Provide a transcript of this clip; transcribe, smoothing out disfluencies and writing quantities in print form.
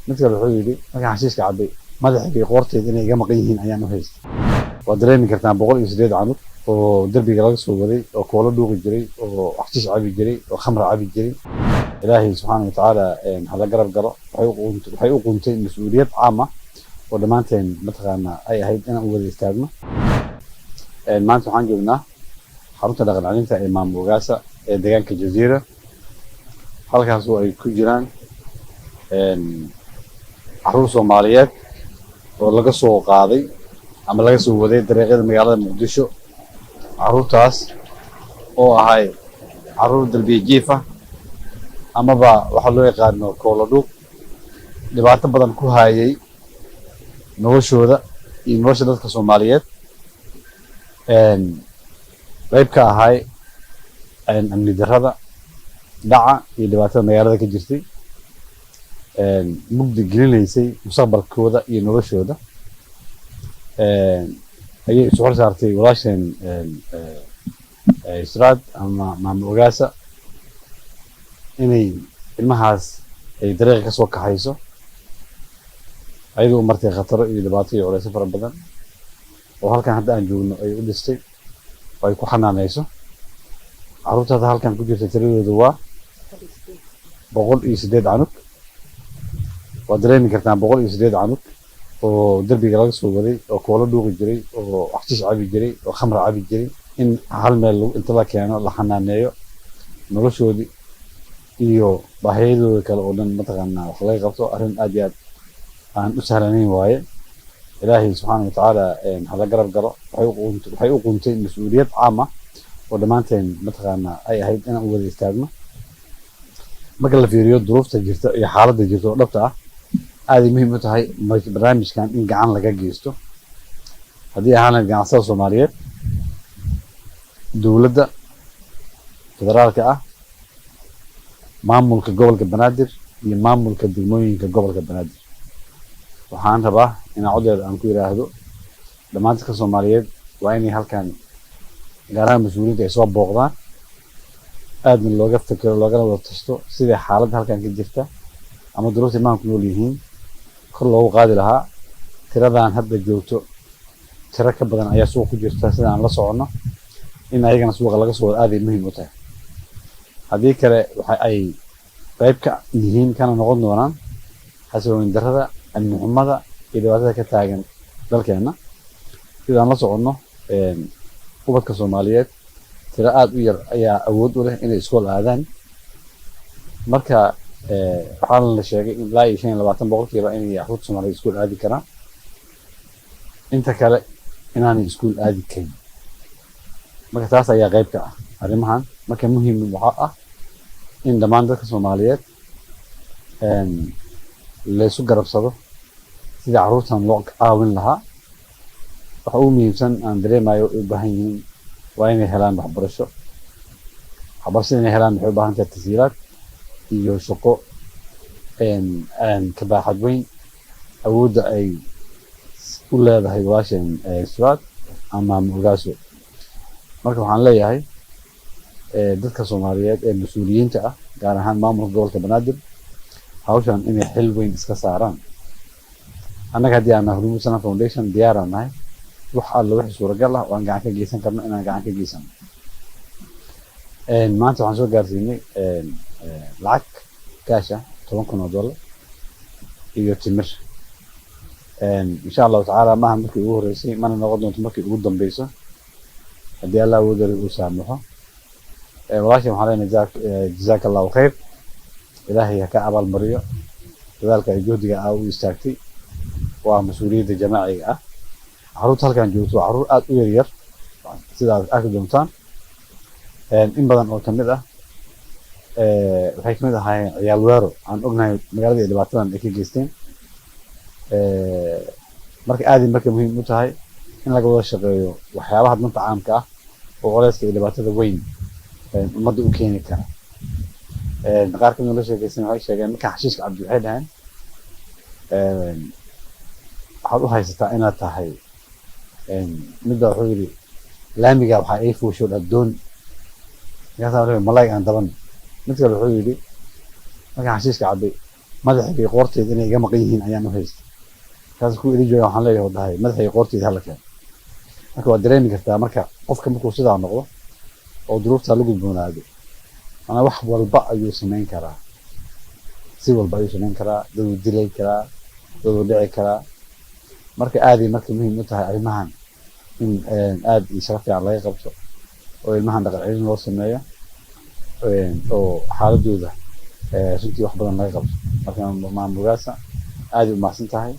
mid kale wuxuu yidhi markaan xashiiska cabbay madaxii qoorteeda inay iga maqan yihiin ayaan u haystay. Waad dareemi kartaa 108 canug oo derbiga laga soo waday oo koola dhuuqi jiray oo xashiish cabi jiray oo khamra cabi jiray. ilaahay subxaanahu watacaala hala garab galo waxay u quntay mas-uuliyad caam ah oo dhammaanteen mataqaanaa ay ahayd inaan u wada istaagno. maanta waxaan joognaa xarunta dhaqan celinta ee maamul Ugaasa ee deegaanka Jazeera, halkaas oo ay ku jiraan caruur Soomaaliyeed oo laga soo qaaday ama laga soo waday dariiqyada magaalada Muqdisho. caruurtaas oo ahay caruur dalbiye jiif ah amaba waxa loo yaqaano koola dhuuq, dhibaato badan ku hayay noloshooda iyo nolosha dadka Soomaaliyeed. qayb ka ahay amni darrada, dhaca iyo dhibaatada magaalada ka jirtay, mugdi gelinaysay mustaqbalkooda iyo noloshooda. ayay isu xor saartay walaasheen Israad ama maamul Ugaasa inay ilmahaas ay dariiqa ka soo kaxayso, ayadoo martay khataro iyo dhibaato iyo culaysyo fara badan oo halkan hadda aan joogno ay u dhistay oo ay ku xanaanayso. caruurtaada halkan ku jirta tiradoodu waa 108 canug. waad dareemi kartaa 108 canug oo derbiga laga soo waday oo koola dhuuqi jiray oo xashiish cabi jiray oo khamra cabi jiray in hal meel inta la keeno la xanaaneeyo noloshoodii iyo baahiyadooda kale oo dhan mataqaanaa wax laga qabto arrin aad iyo aad aan u sahlanayn waaye. ilaahay subxaanahu watacaala hala garab galo waxay u quntay mas-uuliyad caam ah oo dhammaanteen mataqaanaa ay ahayd inaan u wada istaagno. marka la fiiriyo duruufta jirta iyo xaaladda jirta oo dhabta ah, aaday muhiim u tahay barnaamijkan in gacan laga geysto, haddii ahaana ganacsada Soomaaliyeed, dowladda federaalka ah, maamulka gobolka Banaadir iyo maamulka degmooyinka gobolka Banaadir. waxaan rabaa inaan codeeda aan ku yiraahdo dhammaan dadka Soomaaliyeed waa inay halkan gaar ahaan mas-uuliyiinta ay soo booqdaan, aadna looga fikiro loogana wada tasto sidai xaaladda halkan ka jirta ama duruufta imaanku nool yihiin kor loogu qaadi lahaa. tiradan hadda joogto tiro ka badan ayaa suuq ku jirta sida aan la soconno, in ayagana suuqa laga soo wado aaday muhiim u tahay. haddii kale waxa ay qayb ka yihiin kana noqon doonaan xasilooni darrada, amni xumada iyo dhibaatada ka taagan dalkeena. sidaan la soconno ubadka Soomaaliyeed tiro aad u yar ayaa awood u leh inay iskool aadaan. marka waxaana la sheegay in ilaa iyo 25% inay caruurta Soomaaliyeed iskool aadi karaan, inta kale inaanay iskool aadi karin. marka taas ayaa qayb ka ah arrimahan. marka muhiim waxaa ah in dhammaan dadka Soomaaliyeed laysu garabsado sidii caruurtan loo caawin lahaa. waxa ugu muhiimsan aan dareemayo u baahan yihiin waa inay helaan waxbarasho. waxbarashada inay helaan waxay u baahan tahay tashiilaad iyo shaqo ka baaxad weyn awoodda ay u leedahay walaasheen Israad ama maamul Ugaaso. marka waxaan leeyahay dadka Soomaaliyeed ee mas-uuliyiinta ah gaar ahaan maamulka gobolka Banaadir hawshan inay xil weyn iska saaraan. annaga haddii aan nahay Hormuud Salaam Foundation diyaaraan nahay wax alla wixii suuragal ah oo aan gacan ka geysan karno inaan gacan ka geysano. maanta waxaan soo gaarsiinay lacag kaash ah $10,000 iyo timir. insha allahu tacaala maaha markii ugu horeysay mana noqon doonto markii ugu dambeyso haddii allah awoodari uu saamaxo. walaashay waxaan leenahay jazaaka allahu khayr, ilaahay ha ka abaalmariyo dadaalka ay juhdiga u istaagtay. waa mas-uuliyadda jamaaciga ah. caruurta halkan joogto waa caruur aad u yaryar sidaad arki doontaan. in badan oo kamid ah waxay kamid ahaayeen ciyaal weero aan ognahay magaalada iyo dhibaatadan ay ka geysteen. marka aaday marka muhiim u tahay in laga wada shaqeeyo waxyaabaha danta caamka ah oo culayska iyo dhibaatada weyn ummadda u keeni kara. qaar kamid la sheekaysan waxay sheegeen marka xashiiska cabdi waxay dhaheen waxaad u haysataa inaad tahay midda wuxuu yidhi laamiga waxaa ay fuusho doon markaasaa malaa'ig aan daban. mid kale wuxuu yidhi markaan xashiiska cabbay madaxii qoorteed inay iga maqan yihiin ayaan u haystay kaas ku iri jooga waxaan leeyahay wadahay madaxii qoorteed hala keen marka waa dareemi kartaa marka qofka markuu sidaa noqdo oo duruufta lagu gudboonaado ana wax walba ayuu sameyn karaa si walba ayuu sameyn karaa dad dilay karaa dad dhici karaa marka aad iyo marka muhiim u tahay arrimahan in aad iyo sharaf fiican laga qabto oo ilmahan dhaqan celin loo sameeyo oo xaaladooda runtii wax badan laga qabto marka maamulkaasa aad u mahadsan tahay